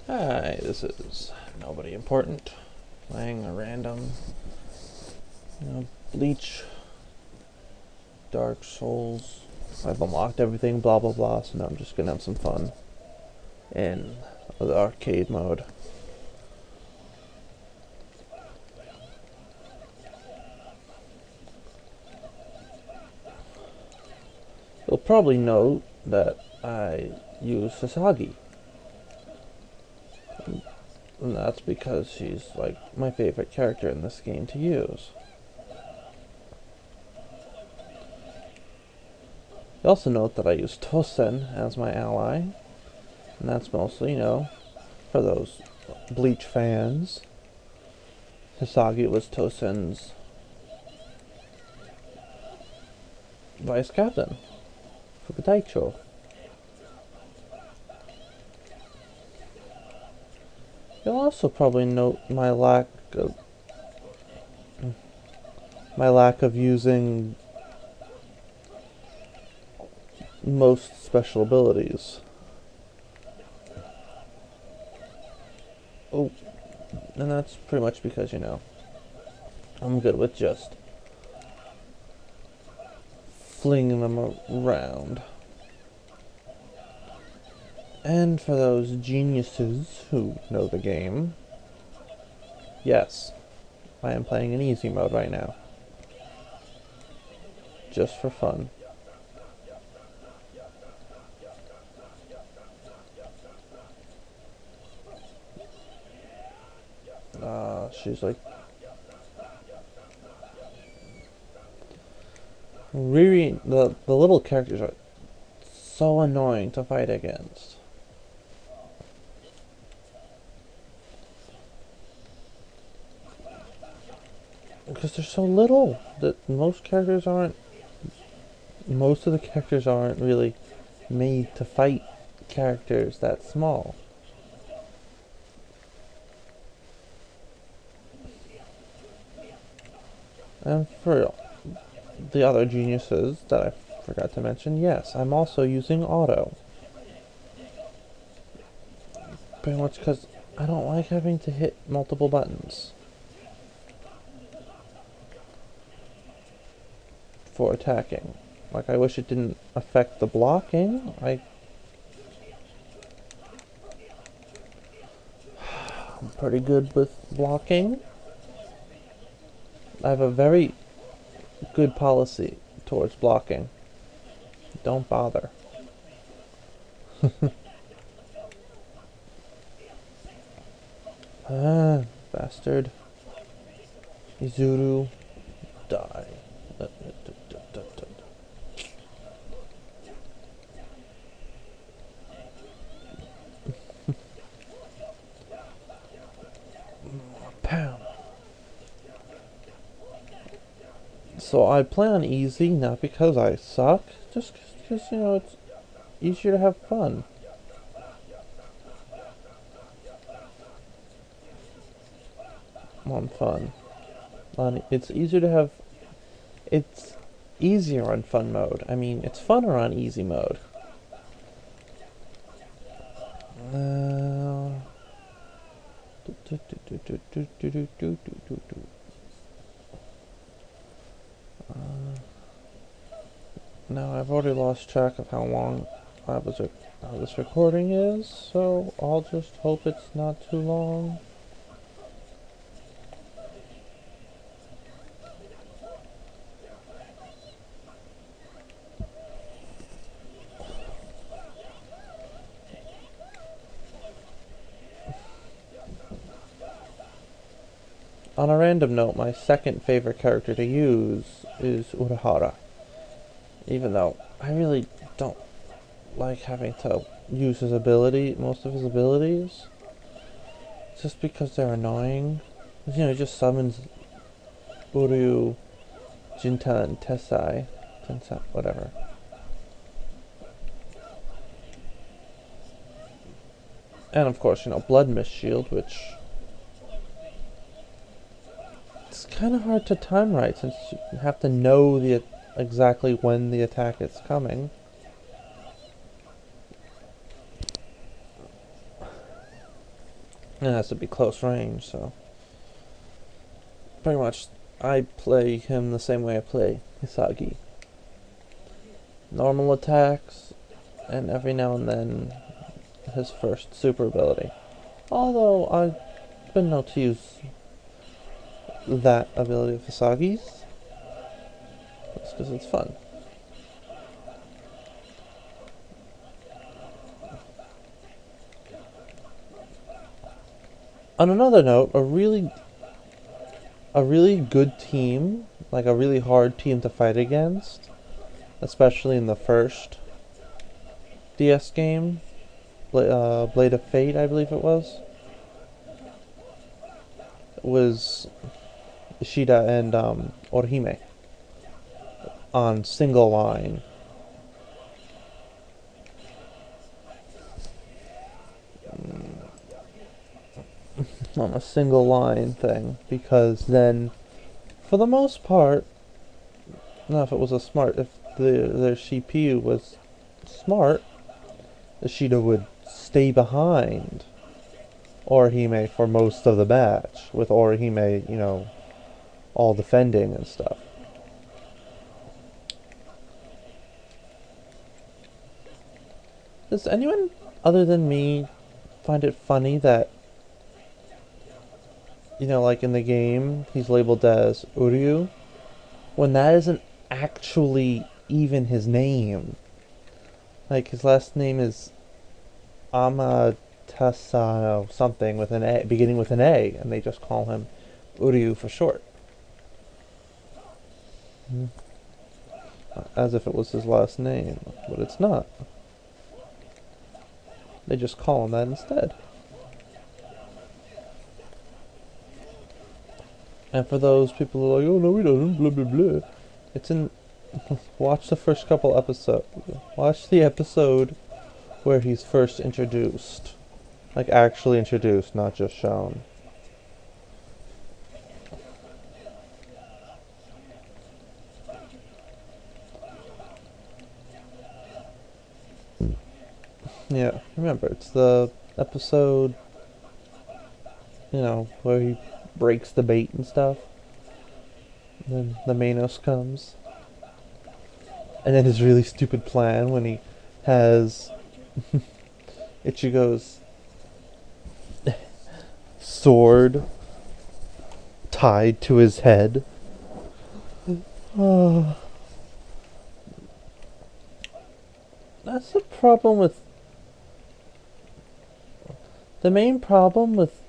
Hi, this is nobody important, playing a random, Bleach, Dark Souls. I've unlocked everything, blah blah blah, so now I'm just gonna have some fun in the arcade mode. You'll probably note that I use Hisagi. And that's because she's like my favorite character in this game to use. You also note that I use Tousen as my ally, and that's mostly, for those Bleach fans. Hisagi was Tousen's vice captain for the Taicho. You'll also probably note my lack of using most special abilities. Oh, and that's pretty much because, I'm good with just flinging them around. And for those geniuses who know the game, yes, I am playing in easy mode right now. Just for fun. She's like really, the little characters are so annoying to fight against. Because they're so little that most of the characters aren't really made to fight characters that small. And for the other geniuses that I forgot to mention, yes, I'm also using auto. Pretty much because I don't like having to hit multiple buttons for attacking. Like, I wish it didn't affect the blocking. I'm pretty good with blocking. I have a very good policy towards blocking. Don't bother. Ah, bastard. Izuru, die. Pound. So I play on easy, not because I suck, just because, it's easier to have fun. On fun. It's easier on fun mode. I mean, it's funner on easy mode. Now I've already lost track of how long this recording is, so I'll just hope it's not too long. On a random note, my second favorite character to use is Urahara. Even though I really don't like having to use most of his abilities. Just because they're annoying. He just summons Uryu, Jinta, and Tensai, whatever. And of course, Blood Mist Shield, which it's kind of hard to time right since you have to know exactly when the attack is coming. It has to be close range, so pretty much I play him the same way I play Hisagi. Normal attacks, and every now and then his first super ability. Although I've been known to use that ability of Hisagi's, just because it's fun. On another note, a really good team, like a really hard team to fight against, especially in the first DS game, Blade of Fate, I believe it was Ishida and Orihime on single line. On a single line thing, because then, for the most part, now if it was if their CPU was smart, Ishida would stay behind Orihime for most of the match, with Orihime, all defending and stuff. Does anyone other than me find it funny that, like in the game, he's labeled as Uryu, when that isn't actually even his name? Like, his last name is Amatasano something with an A, beginning with an A, and they just call him Uryu for short. As if it was his last name, but it's not. They just call him that instead. And for those people who are like, oh no, he doesn't, blah blah blah, it's in. Watch the first couple episodes. Watch the episode where he's first introduced. Like, actually introduced, not just shown. Yeah, remember, it's the episode, where he breaks the bait and stuff. And then the Manos comes. And then his really stupid plan when he has Ichigo's sword tied to his head. That's the problem with... The main problem with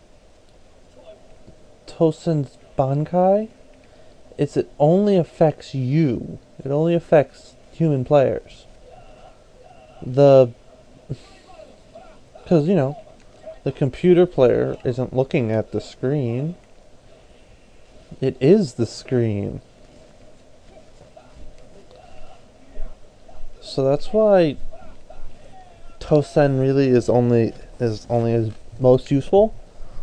Tousen's Bankai is it only affects you. It only affects human players. Because, the computer player isn't looking at the screen. It is the screen. So that's why Tousen really is only his most useful,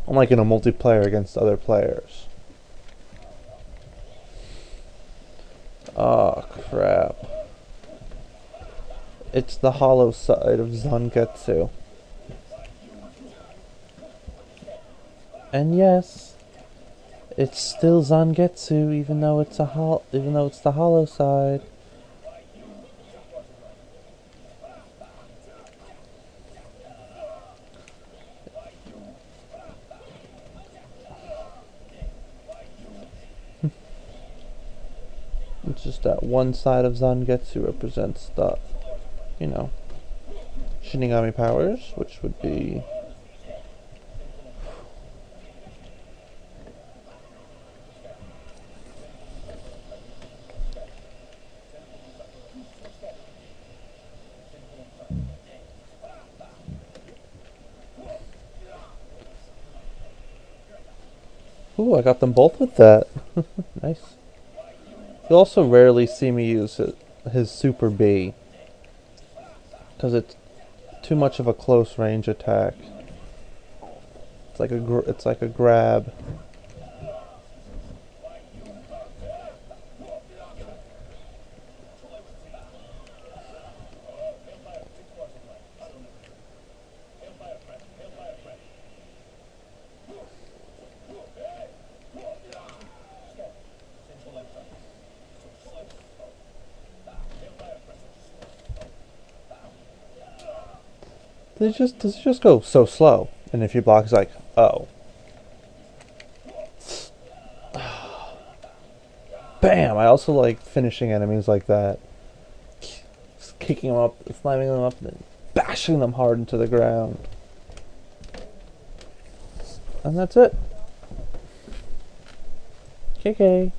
unlike in a multiplayer against other players. Oh crap. It's the hollow side of Zangetsu. And yes, it's still Zangetsu even though it's the hollow side. It's just that one side of Zangetsu represents the, Shinigami powers, which would be... Ooh, I got them both with that. Nice. You'll also rarely see me use his Super B, because it's too much of a close range attack. It's like a grab. does it just go so slow? And if you block, it's like, oh. Bam! I also like finishing enemies like that. Just kicking them up, slamming them up, and then bashing them hard into the ground. And that's it. Okay.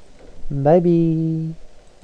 Bye-bye.